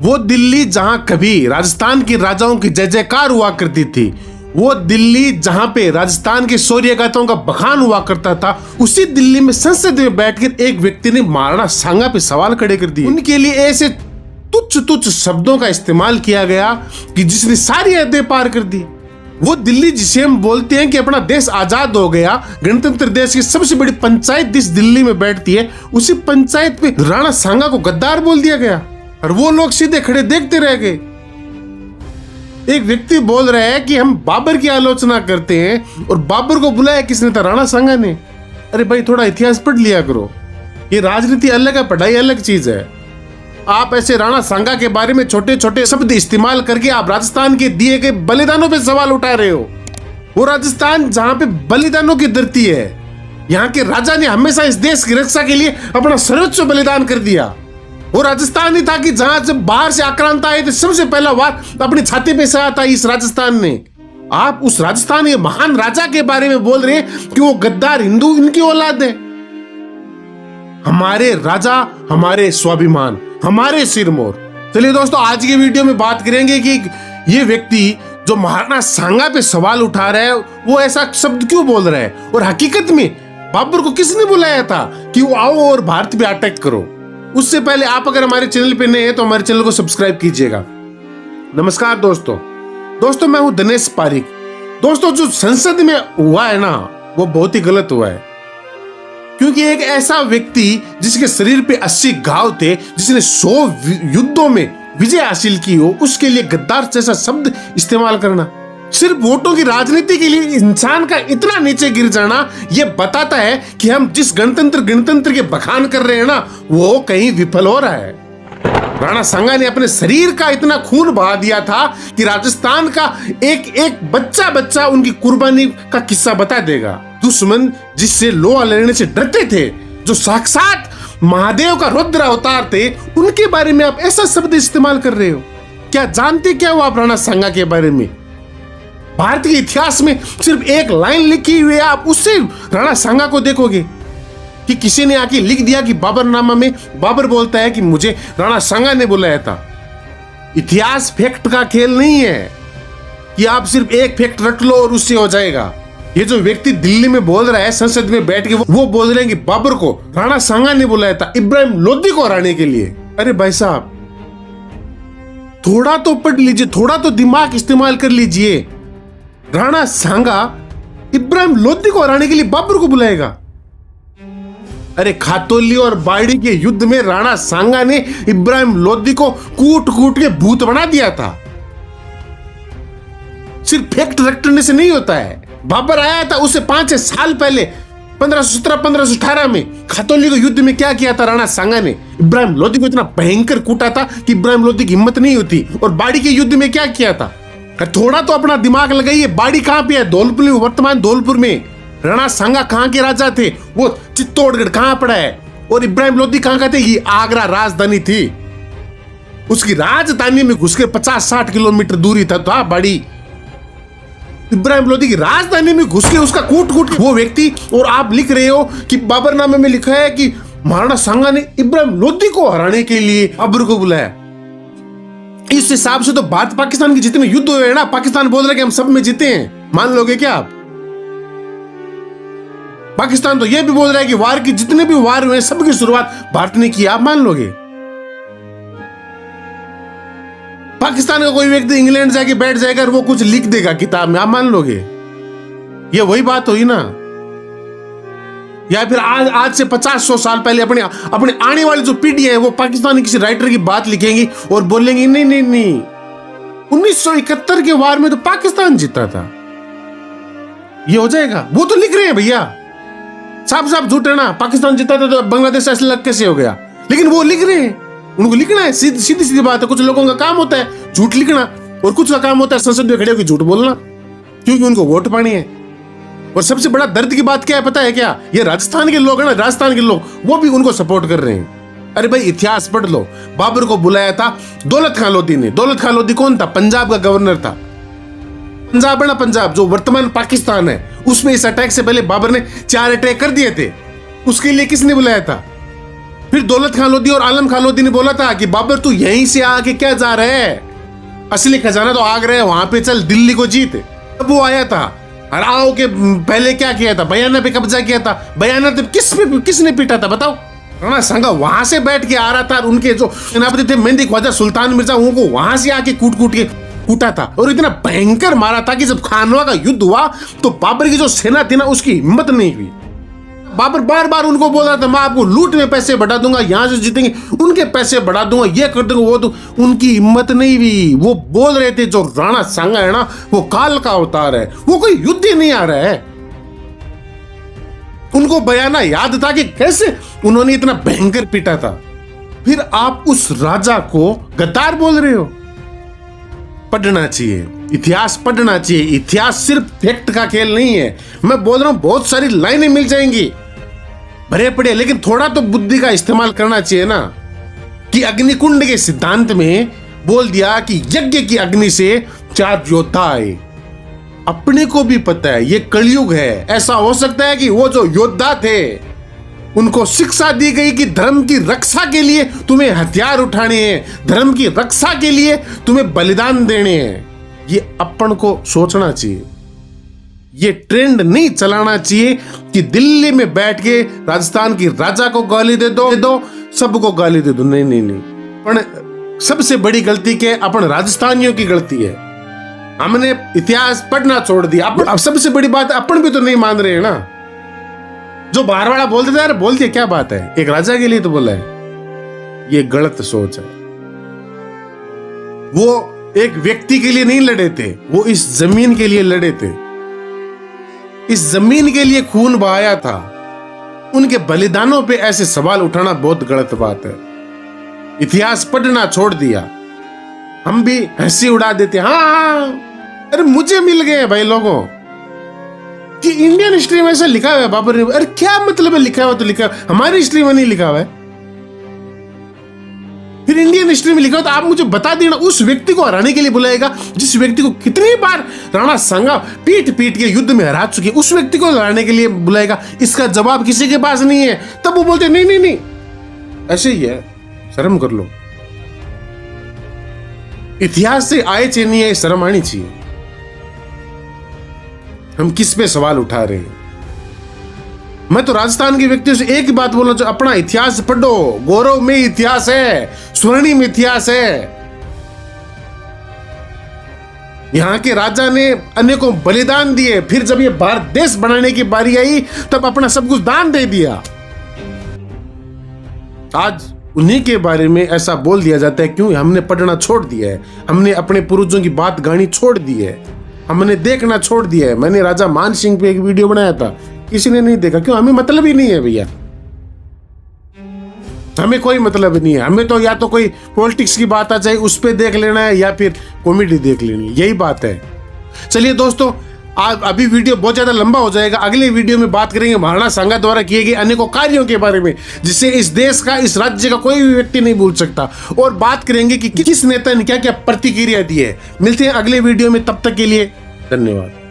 वो दिल्ली जहां कभी राजस्थान के राजाओं की जय जयकार हुआ करती थी, वो दिल्ली जहां पे राजस्थान के शौर्य गाथाओं का बखान हुआ करता था, उसी दिल्ली में संसद में बैठकर एक व्यक्ति ने महाराणा सांगा पे सवाल खड़े कर दिए। उनके लिए ऐसे तुच्छ तुच्छ शब्दों का इस्तेमाल किया गया कि जिसने सारी हदें पार कर दी। वो दिल्ली जिसे हम बोलते हैं कि अपना देश आजाद हो गया, गणतंत्र देश की सबसे बड़ी पंचायत जिस दिल्ली में बैठती है, उसी पंचायत में राणा सांगा को गद्दार बोल दिया गया और वो लोग सीधे खड़े देखते रह गए। एक व्यक्ति बोल रहा है कि हम बाबर की आलोचना करते हैं और बाबर को बुलाया किसने था? राणा सांगा ने। अरे भाई, थोड़ा इतिहास पढ़ लिया करो। ये राजनीति अलग है, पढ़ाई अलग चीज है। आप ऐसे राणा सांगा के बारे में छोटे छोटे शब्द इस्तेमाल करके आप राजस्थान के दिए गए बलिदानों पे सवाल उठा रहे हो। वो राजस्थान जहां पे बलिदानों की धरती है, यहाँ के राजा ने हमेशा इस देश की रक्षा के लिए अपना सर्वोच्च बलिदान कर दिया। वो राजस्थान ही था कि जहां जब बाहर से आक्रांत आए तो सबसे पहला वार अपनी छाती पे से आता इस राजस्थान ने। आप उस राजस्थान के महान राजा के बारे में बोल रहे हैं कि वो गद्दार हिंदू इनकी औलाद है। हमारे राजा, हमारे स्वाभिमान, हमारे सिरमौर। चलिए दोस्तों, आज की वीडियो में बात करेंगे कि ये व्यक्ति जो महाराणा सांगा पे सवाल उठा रहा है, वो ऐसा शब्द क्यों बोल रहा है और हकीकत में बाबर को किसने बुलाया था कि वो आओ और भारत पे अटैक करो। उससे पहले आप अगर हमारे चैनल पे नए हैं तो हमारे चैनल को सब्सक्राइब कीजिएगा। नमस्कार दोस्तों, मैं हूं दिनेश पारिक। दोस्तों, जो संसद में हुआ है ना, वो बहुत ही गलत हुआ है, क्योंकि एक ऐसा व्यक्ति जिसके शरीर पे 80 घाव थे, जिसने 100 युद्धों में विजय हासिल की हो, उसके लिए गद्दार जैसा शब्द इस्तेमाल करना, सिर्फ वोटों की राजनीति के लिए इंसान का इतना नीचे गिर जाना, यह बताता है कि हम जिस गणतंत्र के बखान कर रहे हैं ना, वो कहीं विफल हो रहा है। राणा सांगा ने अपने शरीर का इतना खून बहा दिया था कि राजस्थान का एक एक बच्चा उनकी कुर्बानी का किस्सा बता देगा। दुश्मन जिससे लोहा लेने से डरते थे, जो साक्षात महादेव का रुद्र अवतार थे, उनके बारे में आप ऐसा शब्द इस्तेमाल कर रहे हो। क्या जानते क्या हो आप राणा सांगा के बारे में? भारत के इतिहास में सिर्फ एक लाइन लिखी हुई है, आप उससे राणा सांगा को देखोगे कि किसी ने आके लिख दिया कि बाबरनामा में बाबर बोलता है कि मुझे राणा सांगा ने बुलाया था। इतिहास फैक्ट का खेल नहीं है कि आप सिर्फ एक फैक्ट रट लो और उससे हो जाएगा। ये जो व्यक्ति दिल्ली में बोल रहा है, संसद में बैठ के वो बोल रहे हैं कि बाबर को राणा सांगा ने बुलाया था इब्राहिम लोदी को हराने के लिए। अरे भाई साहब, थोड़ा तो पढ़ लीजिए, थोड़ा तो दिमाग इस्तेमाल कर लीजिए। राणा सांगा इब्राहिम लोदी को हराने के लिए बाबर को बुलाएगा? अरे खातौली और बाड़ी के युद्ध में राणा सांगा ने इब्राहिम लोदी को कूट कूट के भूत बना दिया था। सिर्फ फैक्ट रटने से नहीं होता है। बाबर आया था उससे 5 साल पहले 1517-1518 में खातौली के युद्ध में क्या किया था राणा सांगा ने? इब्राहिम लोदी को इतना भयंकर कूटा था कि इब्राहिम लोदी की हिम्मत नहीं होती। और बाड़ी के युद्ध में क्या किया था? थोड़ा तो अपना दिमाग लगाइए। बाड़ी कहां पे है? धौलपुर, वर्तमान धौलपुर में। राणा सांगा कहां के राजा थे? वो चित्तौड़गढ़ कहां पड़ा है? और इब्राहिम लोदी कहां का थे? ये आगरा राजधानी थी। उसकी राजधानी में घुसकर 50-60 किलोमीटर दूरी था बाड़ी। इब्राहिम लोदी की राजधानी में घुस के उसका कूट कूट वो व्यक्ति, और आप लिख रहे हो कि बाबरनामे में लिखा है कि महाराणा सांगा ने इब्राहिम लोदी को हराने के लिए बाबर को बुलाया। इस हिसाब से तो भारत पाकिस्तान के जितने युद्ध हुए हैं ना, पाकिस्तान बोल रहा है कि हम सब में जीते हैं। मान लोगे क्या आप? पाकिस्तान तो यह भी बोल रहा है कि वार की जितने भी वार हुए सबकी शुरुआत भारत ने की। आप मान लोगे? पाकिस्तान का कोई व्यक्ति इंग्लैंड जाके बैठ जाएगा और वो कुछ लिख देगा किताब में, आप मान लोगे? ये वही बात हुई ना। या फिर आज से 50-100 साल पहले अपने आने वाली जो पीढ़ी है, वो पाकिस्तानी किसी राइटर की बात लिखेंगी और बोलेंगी नहीं 1971 के वार में तो पाकिस्तान जीता था। ये हो जाएगा? वो तो लिख रहे हैं भैया, साफ झूठ है ना। पाकिस्तान जीता था तो बांग्लादेश ऐसे लग कैसे हो गया? लेकिन वो लिख रहे हैं, उनको लिखना है। सीधी बात है। कुछ लोगों का काम होता है झूठ लिखना, और कुछ का काम होता है संसद में खड़े होकर झूठ बोलना, क्योंकि उनको वोट पानी है। और सबसे बड़ा दर्द की बात क्या है पता है क्या? ये राजस्थान के लोग है ना, राजस्थान के लोग, वो भी उनको सपोर्ट कर रहे हैं। अरे भाई, इतिहास पढ़ लो। बाबर को बुलाया था दौलत खान लोदी ने। दौलत खान लोदी कौन था? पंजाब का गवर्नर था। पंजाब है ना, पंजाब जो वर्तमान पाकिस्तान है, उसमें इस अटैक से पहले बाबर ने 4 अटैक कर दिए थे। उसके लिए किसने बुलाया था? फिर दौलत खान लोधी और आलम खान लोधी ने बोला था कि बाबर तू यहीं से आके क्या जा रहा है, असली खजाना तो आगरा है, वहां पे चल, दिल्ली को जीत। तब वो आया था। हराओ के पहले क्या किया था, बयाना पे कब्जा किया था। बयाना तो किसने पीटा था बताओ? राणा सांगा वहां से बैठ के आ रहा था, और उनके जो सेनापति थे मेहंदी ख्वाजा सुल्तान मिर्जा, उनको वहां से आके कूट के कूटा था, और इतना भयंकर मारा था कि जब खानवा का युद्ध हुआ तो बाबर की जो सेना थी ना, उसकी हिम्मत नहीं हुई। बाबर बार बार उनको बोल रहा था मैं आपको लूट में पैसे बढ़ा दूंगा, यहां से जीतेंगे उनके पैसे बढ़ा दूंगा, ये कर दूंगा वो तो, उनकी हिम्मत नहीं हुई। वो बोल रहे थे जो राणा सांगा है ना, वो काल का अवतार है, वो कोई युद्ध ही नहीं आ रहा है। उनको बयाना याद था कि कैसे उन्होंने इतना भयंकर पीटा था। फिर आप उस राजा को गद्दार बोल रहे हो? पढ़ना चाहिए, इतिहास पढ़ना चाहिए। इतिहास सिर्फ फैक्ट का खेल नहीं है। मैं बोल रहा हूं बहुत सारी लाइनें मिल जाएंगी भरे पड़े, लेकिन थोड़ा तो बुद्धि का इस्तेमाल करना चाहिए ना। कि अग्निकुंड के सिद्धांत में बोल दिया कि यज्ञ की अग्नि से 4 योद्धा आए। अपने को भी पता है ये कलयुग है, ऐसा हो सकता है कि वो जो योद्धा थे उनको शिक्षा दी गई कि धर्म की रक्षा के लिए तुम्हें हथियार उठाने हैं, धर्म की रक्षा के लिए तुम्हें बलिदान देने हैं। ये अपन को सोचना चाहिए। ये ट्रेंड नहीं चलाना चाहिए कि दिल्ली में बैठ के राजस्थान की राजा को गाली दे दो सबको गाली दे दो। नहीं नहीं नहीं, पर सबसे बड़ी गलती के अपन राजस्थानियों की गलती है। हमने इतिहास पढ़ना छोड़ दिया। अब सबसे बड़ी बात अपन भी तो नहीं मान रहे हैं ना। जो बाहर वाला बोलते थे यार, बोल दिया क्या बात है, एक राजा के लिए तो बोला है। ये गलत सोच है। वो एक व्यक्ति के लिए नहीं लड़े थे, वो इस जमीन के लिए लड़े थे। इस जमीन के लिए खून बहाया था। उनके बलिदानों पे ऐसे सवाल उठाना बहुत गलत बात है। इतिहास पढ़ना छोड़ दिया, हम भी हंसी उड़ा देते। हाँ, अरे मुझे मिल गए भाई लोगों कि इंडियन हिस्ट्री में ऐसा लिखा हुआ है बाबर ने। अरे क्या मतलब है, लिखा हुआ तो लिखा, हमारी हिस्ट्री में नहीं लिखा हुआ है। फिर इंडियन हिस्ट्री में लिखा हो तो आप मुझे बता देना। उस व्यक्ति को हराने के लिए बुलाएगा जिस व्यक्ति को कितनी बार राणा सांगा पीट के युद्ध में हरा चुके, उस व्यक्ति को हराने के लिए बुलाएगा। इसका जवाब किसी के पास नहीं है। तब वो बोलते नहीं नहीं नहीं, ऐसे ही है, शर्म कर लो। इतिहास से आए चाहिए है, शर्म आनी चाहिए। हम किस पे सवाल उठा रहे हैं? मैं तो राजस्थान के व्यक्तियों से एक ही बात बोलना चाहूं, अपना इतिहास पढ़ो। गौरव में इतिहास है, स्वर्णिम इतिहास है। यहां के राजा ने अनेकों बलिदान दिए, फिर जब ये भारत देश बनाने की बारी आई तब अपना सब कुछ दान दे दिया। आज उन्हीं के बारे में ऐसा बोल दिया जाता है क्यों? हमने पढ़ना छोड़ दिया है, हमने अपने पूर्वजों की बात गानी छोड़ दी है, हमने देखना छोड़ दिया है। मैंने राजा मान सिंह पे एक वीडियो बनाया था, किसी ने नहीं देखा। क्यों? हमें मतलब ही नहीं है भैया, हमें कोई मतलब नहीं है। हमें तो या तो कोई पॉलिटिक्स की बात आ जाए उस पे देख लेना है, या फिर कॉमेडी देख लेनी है, यही बात है। चलिए दोस्तों, अभी वीडियो बहुत ज्यादा लंबा हो जाएगा। अगले वीडियो में बात करेंगे महाराणा सांगा द्वारा किए गए अनेकों कार्यों के बारे में, जिससे इस देश का, इस राज्य का कोई भी व्यक्ति नहीं भूल सकता। और बात करेंगे कि किस नेता ने क्या क्या प्रतिक्रिया दी है। मिलते हैं अगले वीडियो में, तब तक के लिए धन्यवाद।